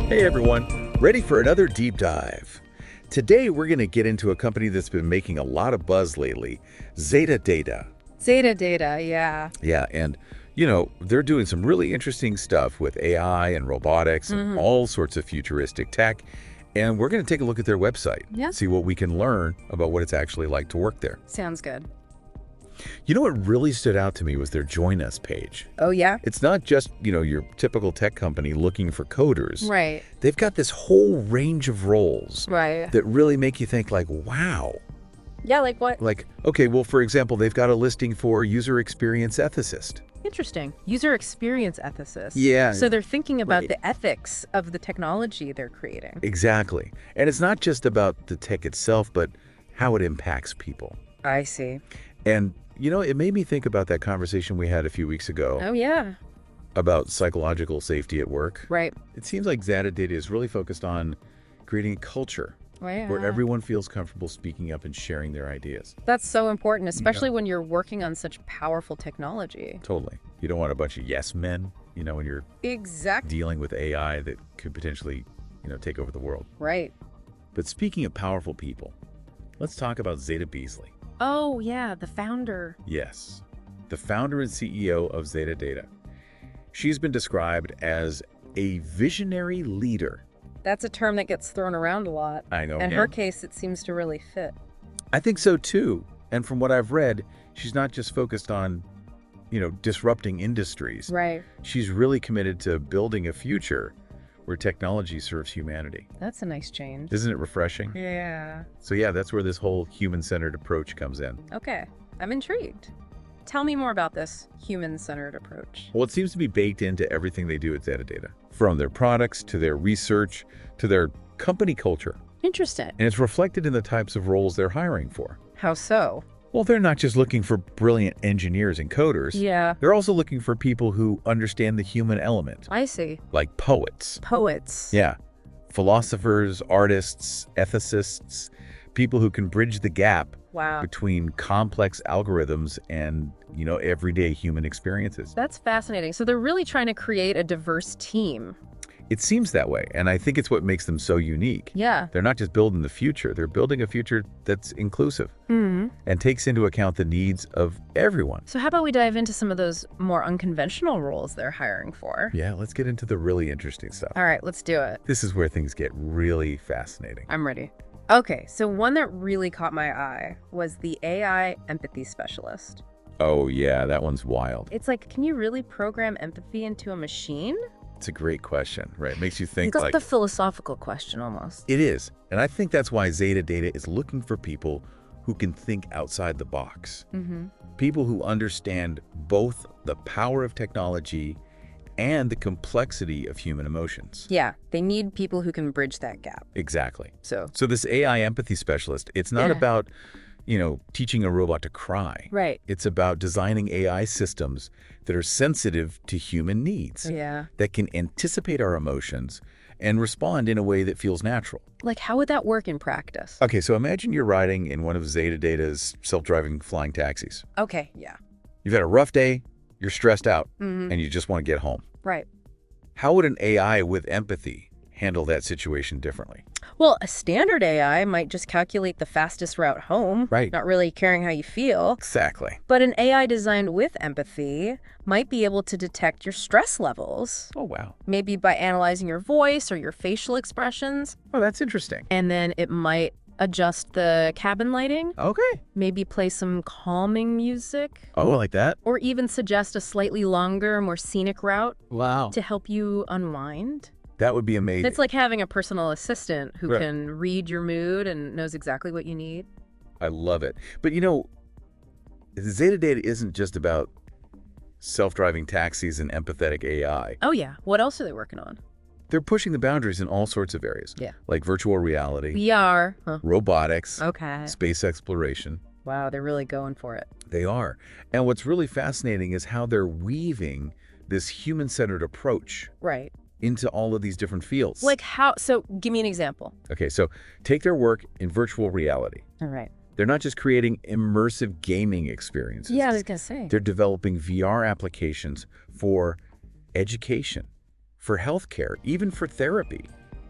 Hey everyone, ready for another deep dive. Today we're going to get into a company that's been making a lot of buzz lately, ZataData. ZataData, yeah. Yeah, and they're doing some really interesting stuff with AI and robotics and all sorts of futuristic tech. And we're going to take a look at their website, see what we can learn about what it's actually like to work there. Sounds good. You know what really stood out to me was their Join Us page. Oh, yeah? It's not just, your typical tech company looking for coders. Right. They've got this whole range of roles that really make you think like, wow. Yeah, like what? Like, okay, well, for example, they've got a listing for user experience ethicist. Interesting. User experience ethicist. Yeah. So they're thinking about the ethics of the technology they're creating. Exactly. And it's not just about the tech itself, but how it impacts people. I see. And, it made me think about that conversation we had a few weeks ago. Oh, yeah. About psychological safety at work. Right. It seems like ZataData is really focused on creating a culture where everyone feels comfortable speaking up and sharing their ideas. That's so important, especially when you're working on such powerful technology. Totally. You don't want a bunch of yes men, when you're dealing with AI that could potentially, take over the world. Right. But speaking of powerful people, let's talk about Zeta Beasley. Oh, yeah, the founder. Yes, the founder and CEO of ZataData. She's been described as a visionary leader. That's a term that gets thrown around a lot. I know. In her case, it seems to really fit. I think so, too. And from what I've read, she's not just focused on, disrupting industries. Right. She's really committed to building a future where technology serves humanity. That's a nice change. Isn't it refreshing? Yeah. So yeah, that's where this whole human-centered approach comes in. Okay, I'm intrigued. Tell me more about this human-centered approach. Well, it seems to be baked into everything they do at ZataData, from their products to their research to their company culture. Interesting. And it's reflected in the types of roles they're hiring for. How so? Well, they're not just looking for brilliant engineers and coders. Yeah. They're also looking for people who understand the human element. I see. Like poets. Poets. Yeah. Philosophers, artists, ethicists, people who can bridge the gap between complex algorithms and, everyday human experiences. That's fascinating. So they're really trying to create a diverse team. It seems that way, and I think it's what makes them so unique. Yeah. They're not just building the future, they're building a future that's inclusive and takes into account the needs of everyone. So how about we dive into some of those more unconventional roles they're hiring for? Yeah, let's get into the really interesting stuff. All right, let's do it. This is where things get really fascinating. I'm ready. Okay, so one that really caught my eye was the AI empathy specialist. Oh yeah, that one's wild. It's like, can you really program empathy into a machine? It's a great question, right? It makes you think That's the philosophical question almost. It is. And I think that's why ZataData is looking for people who can think outside the box. People who understand both the power of technology and the complexity of human emotions. Yeah, they need people who can bridge that gap. Exactly. So this AI empathy specialist, it's not about, teaching a robot to cry. Right. It's about designing AI systems that are sensitive to human needs. Yeah. That can anticipate our emotions and respond in a way that feels natural. Like, how would that work in practice? Okay, so imagine you're riding in one of ZataData's self-driving flying taxis. Okay, yeah. You've had a rough day, you're stressed out, and you just want to get home. Right. How would an AI with empathy handle that situation differently? Well, a standard AI might just calculate the fastest route home, right? Not really caring how you feel. Exactly. But an AI designed with empathy might be able to detect your stress levels. Oh, wow. Maybe by analyzing your voice or your facial expressions. Oh, that's interesting. And then it might adjust the cabin lighting. Okay. Maybe play some calming music. Oh, like that? Or even suggest a slightly longer, more scenic route. Wow. To help you unwind. That would be amazing. It's like having a personal assistant who can read your mood and knows exactly what you need. I love it. But ZataData isn't just about self-driving taxis and empathetic AI. Oh yeah. What else are they working on? They're pushing the boundaries in all sorts of areas. Yeah. Like virtual reality. VR. Robotics. Okay. Space exploration. Wow, they're really going for it. They are. And what's really fascinating is how they're weaving this human-centered approach. Right. Into all of these different fields. Like how? So give me an example. Okay, so take their work in virtual reality. All right. They're not just creating immersive gaming experiences. Yeah, I was going to say. They're developing VR applications for education, for healthcare, even for therapy.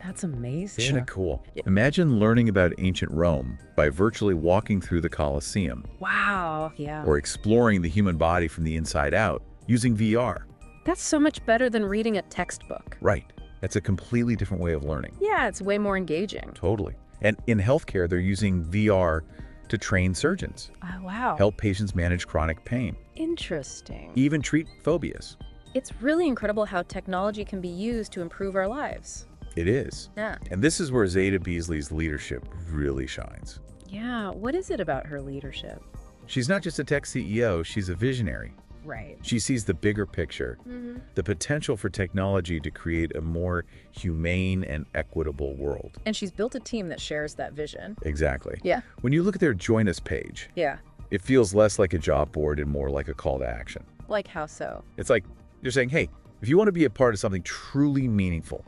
That's amazing. Isn't it cool? Imagine learning about ancient Rome by virtually walking through the Colosseum. Wow. Yeah. Or exploring the human body from the inside out using VR. That's so much better than reading a textbook. Right. That's a completely different way of learning. Yeah, it's way more engaging. Totally. And in healthcare, they're using VR to train surgeons, Oh, wow. help patients manage chronic pain, Interesting. even treat phobias. It's really incredible how technology can be used to improve our lives. It is. Yeah. And this is where Zata Beasley's leadership really shines. Yeah. What is it about her leadership? She's not just a tech CEO, she's a visionary. Right. She sees the bigger picture, the potential for technology to create a more humane and equitable world. And she's built a team that shares that vision. Exactly. Yeah. When you look at their Join Us page, Yeah. it feels less like a job board and more like a call to action. Like how so? It's like you're saying, hey, if you want to be a part of something truly meaningful,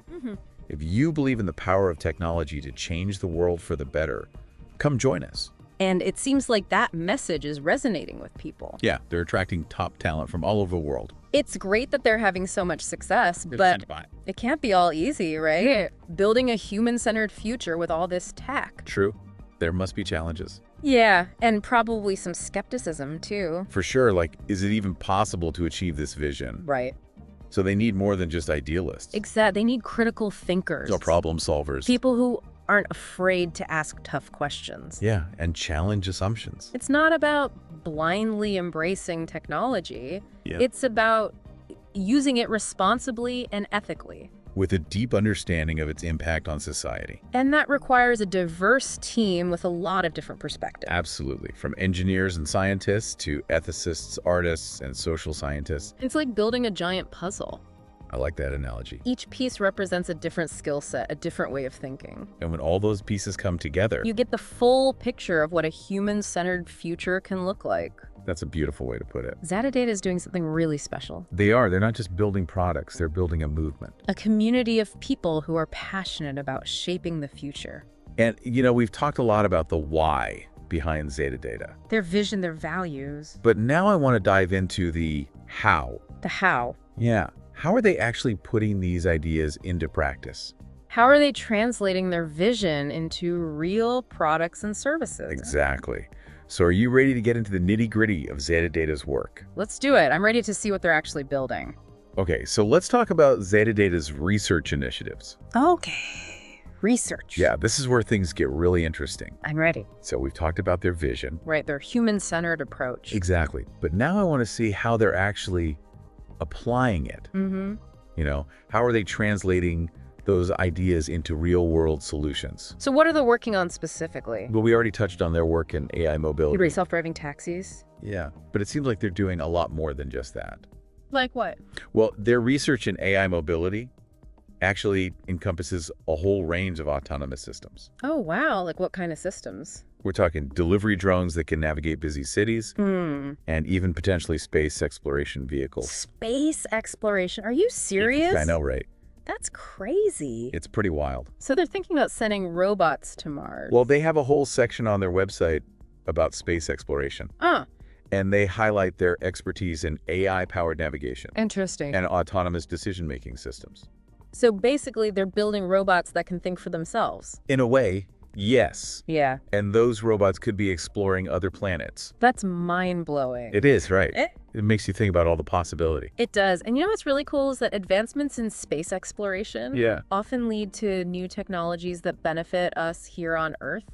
if you believe in the power of technology to change the world for the better, come join us. And it seems like that message is resonating with people. Yeah, they're attracting top talent from all over the world. It's great that they're having so much success, but it can't be all easy, right? Building a human-centered future with all this tech. True. There must be challenges. Yeah, and probably some skepticism too. For sure, like, is it even possible to achieve this vision? Right. So they need more than just idealists. Exactly. They need critical thinkers. Or problem solvers. People who aren't afraid to ask tough questions. Yeah, and challenge assumptions. It's not about blindly embracing technology. Yep. It's about using it responsibly and ethically. With a deep understanding of its impact on society. And that requires a diverse team with a lot of different perspectives. Absolutely. From engineers and scientists to ethicists, artists, and social scientists. It's like building a giant puzzle. I like that analogy. Each piece represents a different skill set, a different way of thinking. And when all those pieces come together, You get the full picture of what a human-centered future can look like. that's a beautiful way to put it. ZataData is doing something really special. They're not just building products, they're building a movement. A community of people who are passionate about shaping the future. And, we've talked a lot about the why behind ZataData. Their vision, their values. But now I want to dive into the how. The how. Yeah. How are they actually putting these ideas into practice? How are they translating their vision into real products and services? Exactly. So are you ready to get into the nitty-gritty of ZataData's work? Let's do it. I'm ready to see what they're actually building. Okay, so let's talk about ZataData's research initiatives. Okay. Research. Yeah, this is where things get really interesting. I'm ready. So we've talked about their vision. Right, their human-centered approach. Exactly. But now I want to see how they're actually applying it. How are they translating those ideas into real-world solutions? So what are they working on specifically? Well, we already touched on their work in AI mobility. Self-driving taxis? Yeah, but it seems like they're doing a lot more than just that. Like what? Well, their research in AI mobility actually encompasses a whole range of autonomous systems. Oh, wow. Like what kind of systems? We're talking delivery drones that can navigate busy cities, and even potentially space exploration vehicles. Space exploration? Are you serious? I know, right? That's crazy. It's pretty wild. So they're thinking about sending robots to Mars. Well, they have a whole section on their website about space exploration. And they highlight their expertise in AI-powered navigation. Interesting. And autonomous decision-making systems. So basically, they're building robots that can think for themselves. In a way, yes. Yeah. And those robots could be exploring other planets. That's mind-blowing. It is, right? It makes you think about all the possibility. It does. And you know what's really cool is that advancements in space exploration often lead to new technologies that benefit us here on Earth.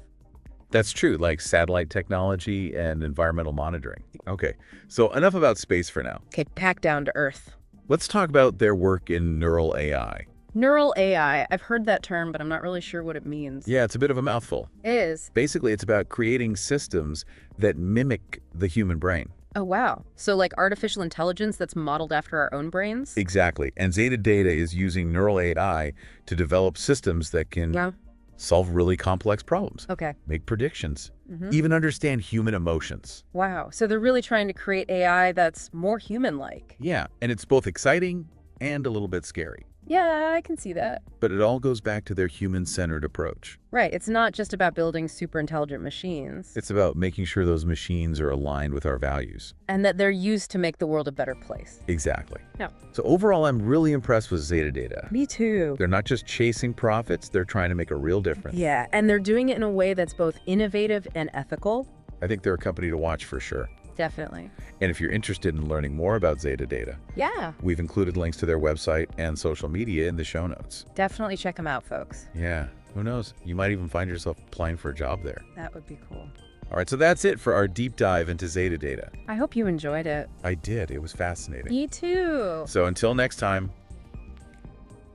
That's true, like satellite technology and environmental monitoring. Okay, so enough about space for now. Okay, back down to Earth. Let's talk about their work in neural AI. Neural AI. I've heard that term, but I'm not really sure what it means. Yeah, it's a bit of a mouthful. It is. Basically, it's about creating systems that mimic the human brain. Oh, wow. So like artificial intelligence that's modeled after our own brains? Exactly. And ZataData is using neural AI to develop systems that can solve really complex problems. Okay. Make predictions. Even understand human emotions. Wow. So they're really trying to create AI that's more human-like. Yeah, and it's both exciting and a little bit scary. Yeah, I can see that. But it all goes back to their human-centered approach. Right. It's not just about building super intelligent machines. It's about making sure those machines are aligned with our values. And that they're used to make the world a better place. Exactly. Yeah. So overall, I'm really impressed with ZataData. Me too. They're not just chasing profits, they're trying to make a real difference. Yeah, and they're doing it in a way that's both innovative and ethical. I think they're a company to watch for sure. Definitely. And if you're interested in learning more about ZataData, Yeah. we've included links to their website and social media in the show notes. Definitely check them out, folks. Yeah, who knows? You might even find yourself applying for a job there. That would be cool. All right, so that's it for our deep dive into ZataData. I hope you enjoyed it. I did. It was fascinating. Me too. So until next time,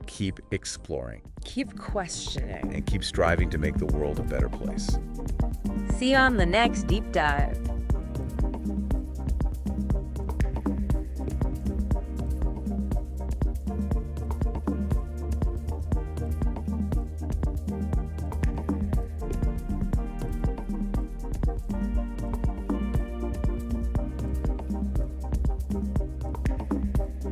keep exploring Keep questioning. and keep striving to make the world a better place. See you on the next deep dive.